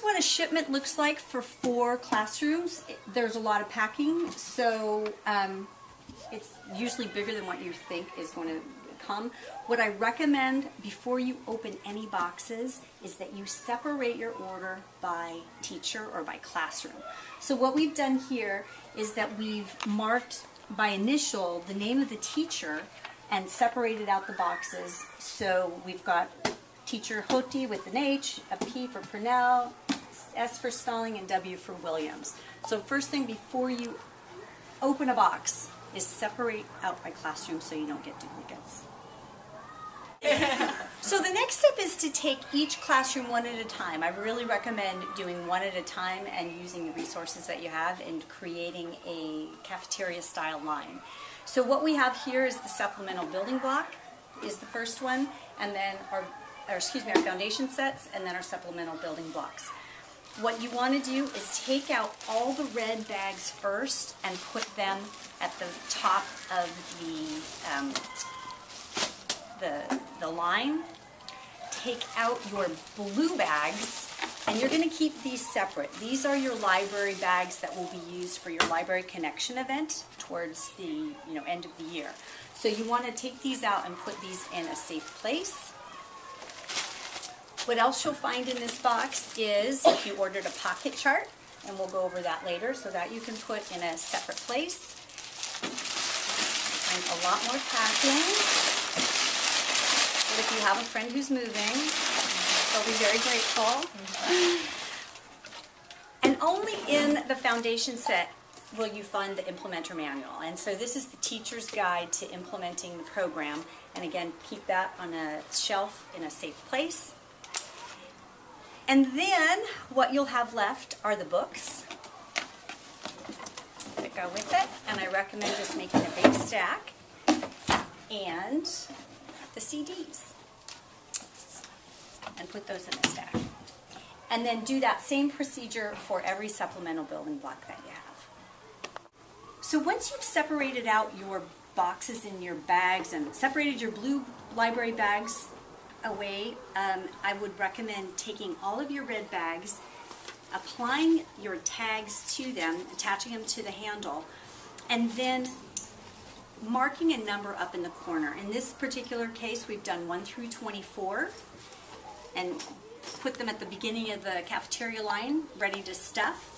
what a shipment looks like for 4 classrooms. There's a lot of packing, so it's usually bigger than what you think is going to come. What I recommend before you open any boxes is that you separate your order by teacher or by classroom. So what we've done here is that we've marked by initial the name of the teacher and separated out the boxes. So we've got teacher Hoti with an H, a P for Purnell, S for Spelling, and W for Williams. So first thing before you open a box is separate out by classroom so you don't get duplicates. So the next step is to take each classroom one at a time. I really recommend doing one at a time and using the resources that you have and creating a cafeteria style line. So what we have here is the supplemental building block is the first one, and then our foundation sets, and then our supplemental building blocks. What you want to do is take out all the red bags first and put them at the top of the line. Take out your blue bags, and you're going to keep these separate. These are your library bags that will be used for your library connection event towards the end of the year. So you want to take these out and put these in a safe place. What else you'll find in this box is if you ordered a pocket chart, and we'll go over that later, so that you can put in a separate place. And a lot more packing. But if you have a friend who's moving, they'll be very grateful. And only in the foundation set will you find the implementer manual. And so this is the teacher's guide to implementing the program. And again, keep that on a shelf in a safe place. And then what you'll have left are the books that go with it. And I recommend just making a big stack. And the CDs. And put those in a stack. And then do that same procedure for every supplemental building block that you have. So once you've separated out your boxes in your bags and separated your blue library bags away, I would recommend taking all of your red bags, applying your tags to them, attaching them to the handle, and then marking a number up in the corner. In this particular case, we've done 1 through 24 and put them at the beginning of the cafeteria line, ready to stuff.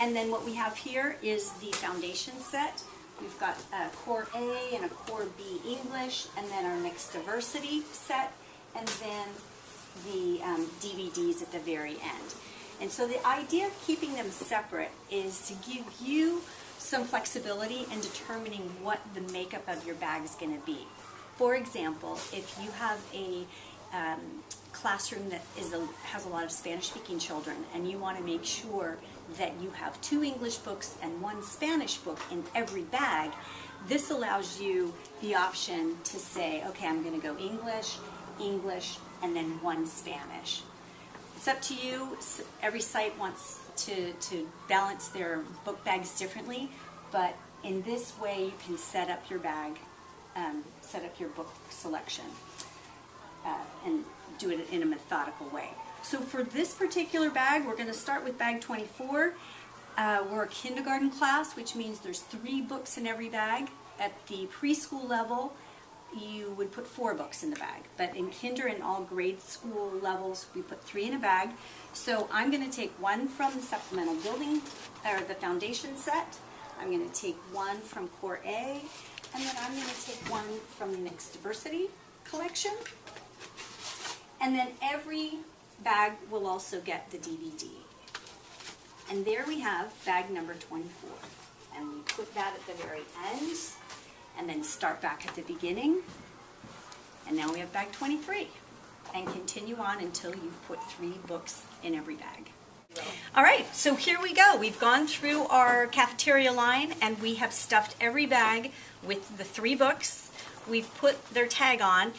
And then what we have here is the foundation set. We've got a Core A and a Core B English, and then our mixed diversity set, and then the DVDs at the very end. And so the idea of keeping them separate is to give you some flexibility in determining what the makeup of your bag is going to be. For example, if you have a classroom that has a lot of Spanish-speaking children, and you want to make sure that you have 2 English books and 1 Spanish book in every bag, this allows you the option to say, okay, I'm going to go English, English, and then 1 Spanish. It's up to you. Every site wants to balance their book bags differently, but in this way you can set up your bag, set up your book selection, and do it in a methodical way. So for this particular bag, we're going to start with bag 24. We're a kindergarten class, which means there's 3 books in every bag. At the preschool level, you would put 4 books in the bag. But in kinder and all grade school levels, we put 3 in a bag. So I'm going to take 1 from the supplemental building, or the foundation set. I'm going to take 1 from Core A, and then I'm going to take 1 from the mixed diversity collection. And then every bag will also get the DVD. And there we have bag number 24. And we put that at the very end, and then start back at the beginning. And now we have bag 23. And continue on until you've put 3 books in every bag. All right, so here we go. We've gone through our cafeteria line, and we have stuffed every bag with the 3 books. We've put their tag on.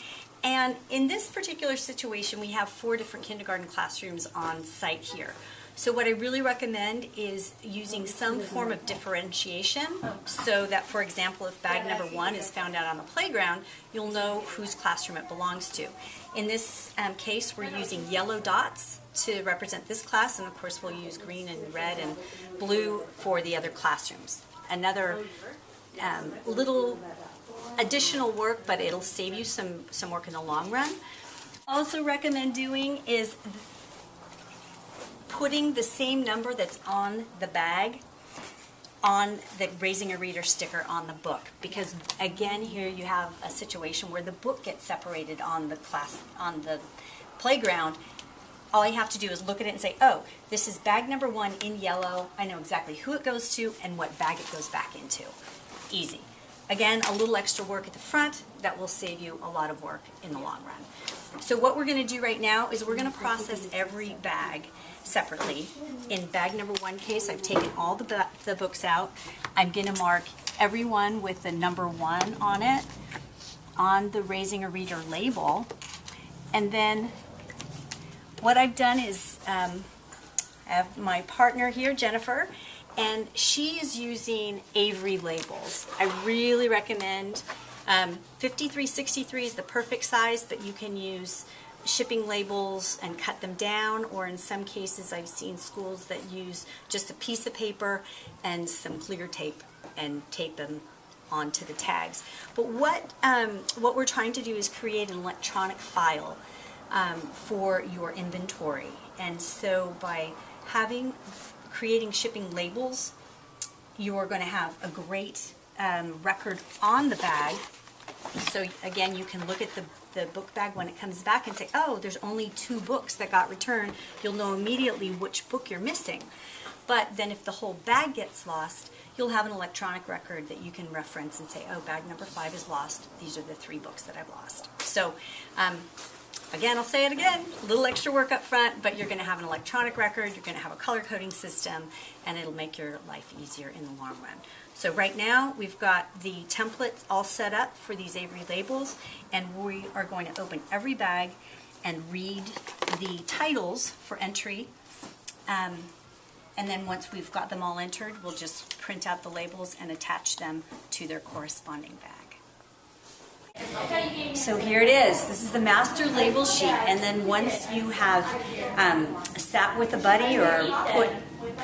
And in this particular situation, we have 4 different kindergarten classrooms on site here. So what I really recommend is using some form of differentiation so that, for example, if bag number 1 is found out on the playground, you'll know whose classroom it belongs to. In this case, we're using yellow dots to represent this class, and of course we'll use green and red and blue for the other classrooms. Another little additional work, but it'll save you some work in the long run. Also recommend doing is putting the same number that's on the bag on the Raising a Reader sticker on the book, because again here you have a situation where the book gets separated on the playground. All you have to do is look at it and say, oh, this is bag number 1 in yellow. I know exactly who it goes to and what bag it goes back into. Easy. Again, a little extra work at the front that will save you a lot of work in the long run. So what we're going to do right now is we're going to process every bag separately. In bag number 1 case, I've taken all the books out. I'm going to mark every one with the number 1 on it on the Raising a Reader label. And then what I've done is I have my partner here, Jennifer, and she is using Avery labels. I really recommend 5363 is the perfect size, but you can use shipping labels and cut them down, or in some cases I've seen schools that use just a piece of paper and some clear tape and tape them onto the tags. But what we're trying to do is create an electronic file for your inventory, and so by creating shipping labels, you're going to have a great record on the bag. So again, you can look at the book bag when it comes back and say, oh, there's only 2 books that got returned. You'll know immediately which book you're missing. But then if the whole bag gets lost, you'll have an electronic record that you can reference and say, oh, bag number 5 is lost. These are the 3 books that I've lost. So again, I'll say it again, a little extra work up front, but you're going to have an electronic record, you're going to have a color coding system, and it'll make your life easier in the long run. So right now, we've got the templates all set up for these Avery labels, and we are going to open every bag and read the titles for entry. And then once we've got them all entered, we'll just print out the labels and attach them to their corresponding bag. So here it is. This is the master label sheet, and then once you have sat with a buddy or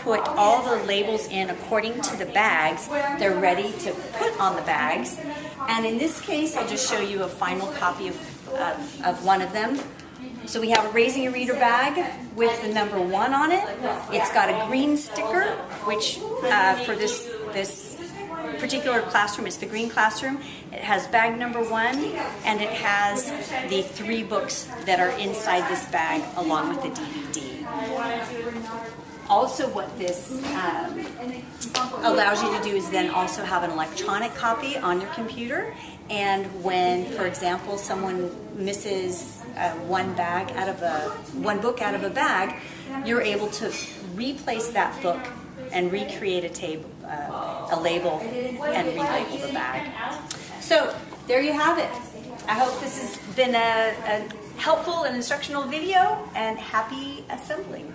put all the labels in according to the bags, they're ready to put on the bags. And in this case, I'll just show you a final copy of one of them. So we have a Raising a Reader bag with the number 1 on it. It's got a green sticker, which for this particular classroom, it's the green classroom. It has bag number 1, and it has the 3 books that are inside this bag along with the DVD. Also, what this allows you to do is then also have an electronic copy on your computer, and when, for example, someone misses one book out of a bag, you're able to replace that book and recreate a label and relabel the bag. So there you have it. I hope this has been a helpful and instructional video, and happy assembling.